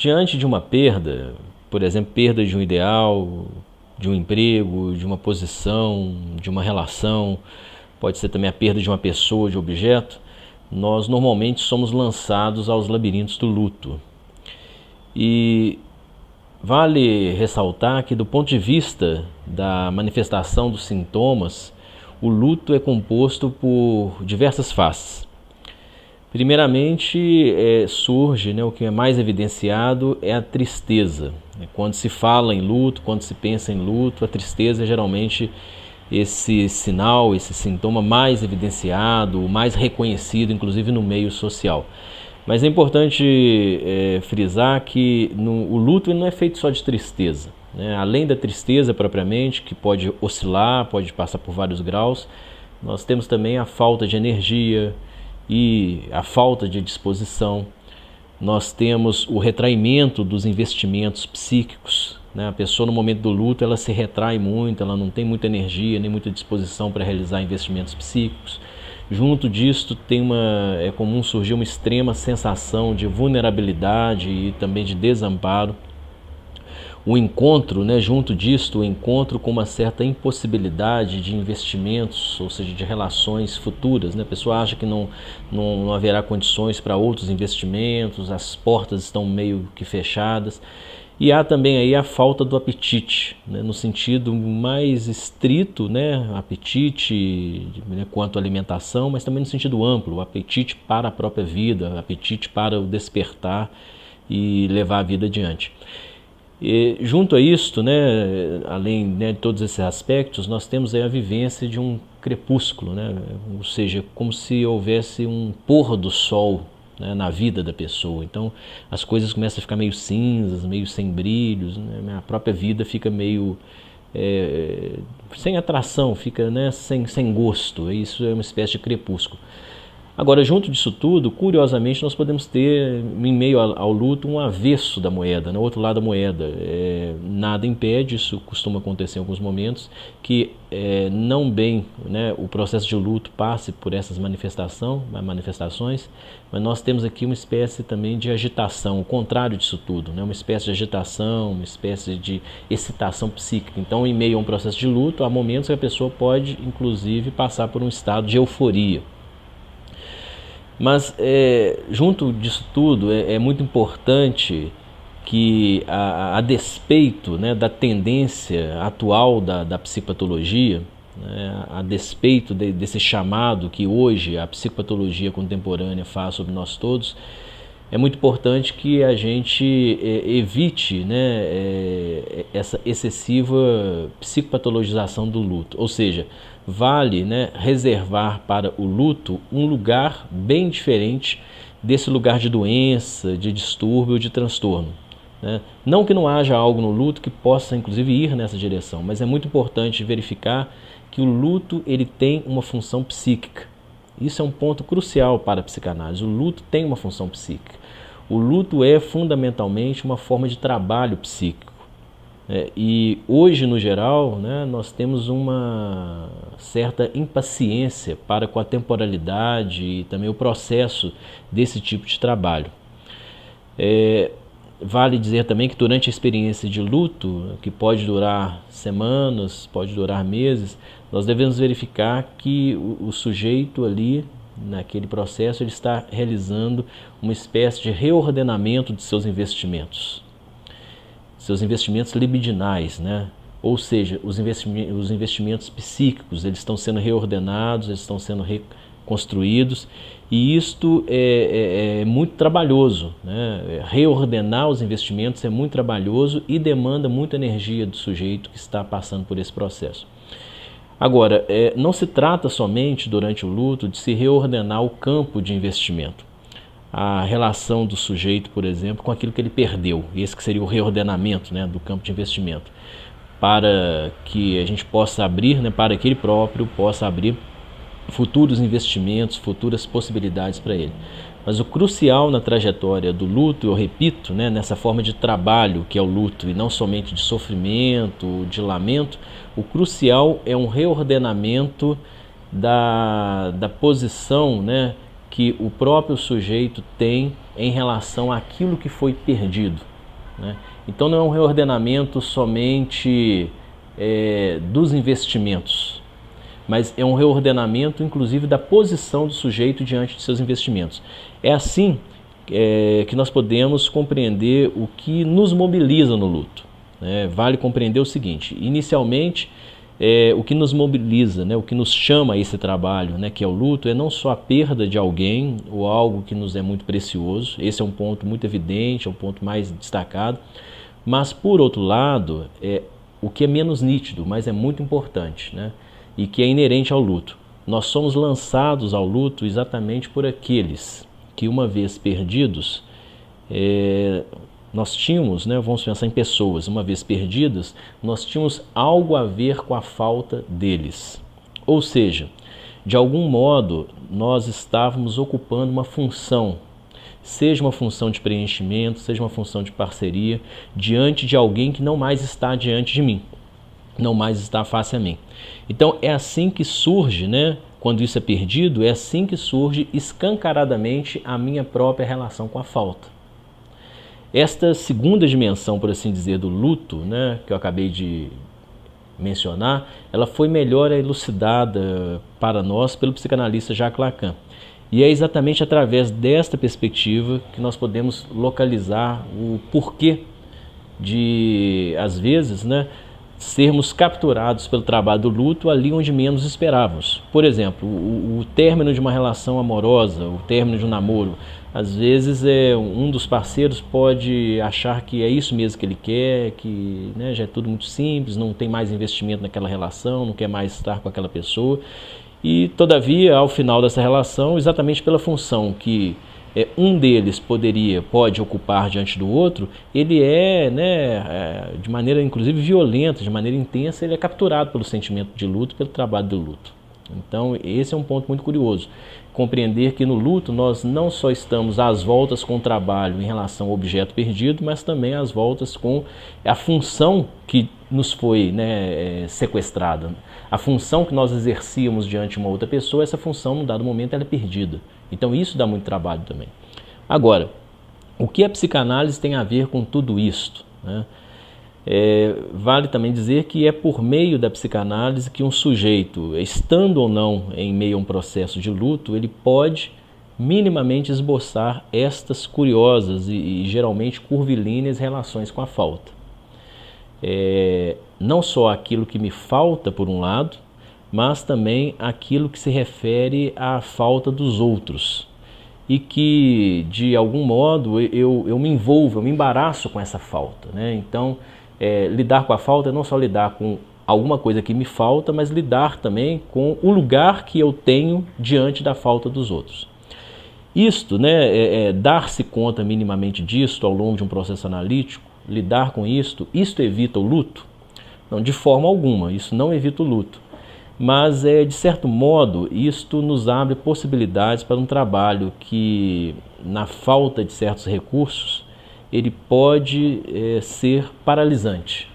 diante de uma perda, por exemplo, perda de um ideal, de um emprego, de uma posição, de uma relação, pode ser também a perda de uma pessoa, de um objeto, nós normalmente somos lançados aos labirintos do luto. E vale ressaltar que, do ponto de vista da manifestação dos sintomas, o luto é composto por diversas faces. Primeiramente, surge, o que é mais evidenciado é a tristeza. Quando se fala em luto, quando se pensa em luto, a tristeza é geralmente esse sinal, esse sintoma mais evidenciado, mais reconhecido, inclusive no meio social. Mas é importante frisar que o luto não é feito só de tristeza, né? Além da tristeza propriamente, que pode oscilar, pode passar por vários graus, nós temos também a falta de energia e a falta de disposição. Nós temos o retraimento dos investimentos psíquicos, né? A pessoa no momento do luto ela se retrai muito, ela não tem muita energia nem muita disposição para realizar investimentos psíquicos. Junto disto é comum surgir uma extrema sensação de vulnerabilidade e também de desamparo. O encontro, junto disto, o encontro com uma certa impossibilidade de investimentos, ou seja, de relações futuras. A pessoa acha que não haverá condições para outros investimentos, as portas estão meio que fechadas. E há também aí a falta do apetite, no sentido mais estrito, apetite quanto à alimentação, mas também no sentido amplo, o apetite para a própria vida, o apetite para o despertar e levar a vida adiante. E, junto a isto, além de todos esses aspectos, nós temos aí a vivência de um crepúsculo, ou seja, como se houvesse um pôr do sol na vida da pessoa. Então as coisas começam a ficar meio cinzas, meio sem brilhos, a própria vida fica meio sem atração, fica sem gosto. Isso é uma espécie de crepúsculo. Agora, junto disso tudo, curiosamente, nós podemos ter, em meio ao luto, um avesso da moeda, o outro lado da moeda. Nada impede, isso costuma acontecer em alguns momentos, que não bem o processo de luto passe por essas manifestações, mas nós temos aqui uma espécie também de agitação, o contrário disso tudo, uma espécie de agitação, uma espécie de excitação psíquica. Então, em meio a um processo de luto, há momentos que a pessoa pode, inclusive, passar por um estado de euforia. Mas, junto disso tudo, é muito importante que, a despeito da tendência atual da psicopatologia, a despeito desse chamado que hoje a psicopatologia contemporânea faz sobre nós todos, é muito importante que a gente evite essa excessiva psicopatologização do luto. Ou seja, vale reservar para o luto um lugar bem diferente desse lugar de doença, de distúrbio, de transtorno. Não que não haja algo no luto que possa inclusive ir nessa direção, mas é muito importante verificar que o luto ele tem uma função psíquica. Isso é um ponto crucial para a psicanálise. O luto tem uma função psíquica. O luto é fundamentalmente uma forma de trabalho psíquico. E hoje, no geral, nós temos uma certa impaciência para com a temporalidade e também o processo desse tipo de trabalho. Vale dizer também que durante a experiência de luto, que pode durar semanas, pode durar meses, nós devemos verificar que o sujeito ali, naquele processo, ele está realizando uma espécie de reordenamento de seus investimentos libidinais, ou seja, os investimentos psíquicos, eles estão sendo reordenados, eles estão sendo reconstruídos, e isto é muito trabalhoso, Reordenar os investimentos é muito trabalhoso e demanda muita energia do sujeito que está passando por esse processo. Agora, não se trata somente durante o luto de se reordenar o campo de investimento. A relação do sujeito, por exemplo, com aquilo que ele perdeu, esse que seria o reordenamento do campo de investimento, para que a gente possa abrir, para que ele próprio possa abrir futuros investimentos, futuras possibilidades para ele. Mas o crucial na trajetória do luto, eu repito, nessa forma de trabalho que é o luto, e não somente de sofrimento, de lamento, o crucial é um reordenamento da posição que o próprio sujeito tem em relação àquilo que foi perdido. né? Então não é um reordenamento somente dos investimentos, mas é um reordenamento inclusive da posição do sujeito diante de seus investimentos. É assim que nós podemos compreender o que nos mobiliza no luto, né? Vale compreender o seguinte: inicialmente, o que nos mobiliza, né, o que nos chama a esse trabalho, né, que é o luto, é não só a perda de alguém ou algo que nos é muito precioso. Esse é um ponto muito evidente, é um ponto mais destacado, mas por outro lado, o que é menos nítido, mas é muito importante, né, e que é inerente ao luto. Nós somos lançados ao luto exatamente por aqueles que, uma vez perdidos, nós tínhamos, né, vamos pensar em pessoas, uma vez perdidas, nós tínhamos algo a ver com a falta deles. Ou seja, de algum modo, nós estávamos ocupando uma função, seja uma função de preenchimento, seja uma função de parceria, diante de alguém que não mais está diante de mim, não mais está face a mim. Então é assim que surge, né, quando isso é perdido, é assim que surge escancaradamente a minha própria relação com a falta. Esta segunda dimensão, por assim dizer, do luto, né, que eu acabei de mencionar, ela foi melhor elucidada para nós pelo psicanalista Jacques Lacan. E é exatamente através desta perspectiva que nós podemos localizar o porquê de, às vezes, né, sermos capturados pelo trabalho do luto ali onde menos esperávamos. Por exemplo, o término de uma relação amorosa, o término de um namoro. Às vezes um dos parceiros pode achar que é isso mesmo que ele quer, que, né, já é tudo muito simples, não tem mais investimento naquela relação, não quer mais estar com aquela pessoa. E, todavia, ao final dessa relação, exatamente pela função que um deles pode ocupar diante do outro, ele de maneira inclusive violenta, de maneira intensa, ele é capturado pelo sentimento de luto, pelo trabalho do luto. Então esse é um ponto muito curioso, compreender que no luto nós não só estamos às voltas com o trabalho em relação ao objeto perdido, mas também às voltas com a função que nos foi, né, sequestrada. A função que nós exercíamos diante de uma outra pessoa, essa função, num dado momento, ela é perdida. Então isso dá muito trabalho também. Agora, o que a psicanálise tem a ver com tudo isto, né? Vale também dizer que é por meio da psicanálise que um sujeito, estando ou não em meio a um processo de luto, ele pode minimamente esboçar estas curiosas e geralmente curvilíneas relações com a falta. Não só aquilo que me falta, por um lado, mas também aquilo que se refere à falta dos outros. E que, de algum modo, eu me envolvo, eu me embaraço com essa falta, né? Então, lidar com a falta é não só lidar com alguma coisa que me falta, mas lidar também com o lugar que eu tenho diante da falta dos outros. Isto, né, dar-se conta minimamente disto ao longo de um processo analítico, lidar com isto evita o luto? Não, de forma alguma, isso não evita o luto. Mas, de certo modo, isto nos abre possibilidades para um trabalho que, na falta de certos recursos, ele pode ser paralisante,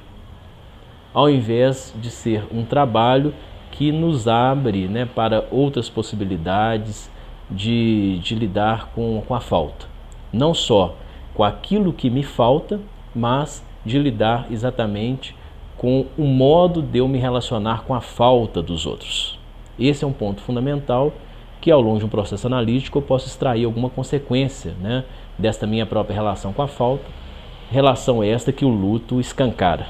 ao invés de ser um trabalho que nos abre, né, para outras possibilidades de lidar com a falta. Não só com aquilo que me falta, mas de lidar exatamente com o modo de eu me relacionar com a falta dos outros. Esse é um ponto fundamental que, ao longo de um processo analítico, eu posso extrair alguma consequência, né, desta minha própria relação com a falta, relação esta que o luto escancara.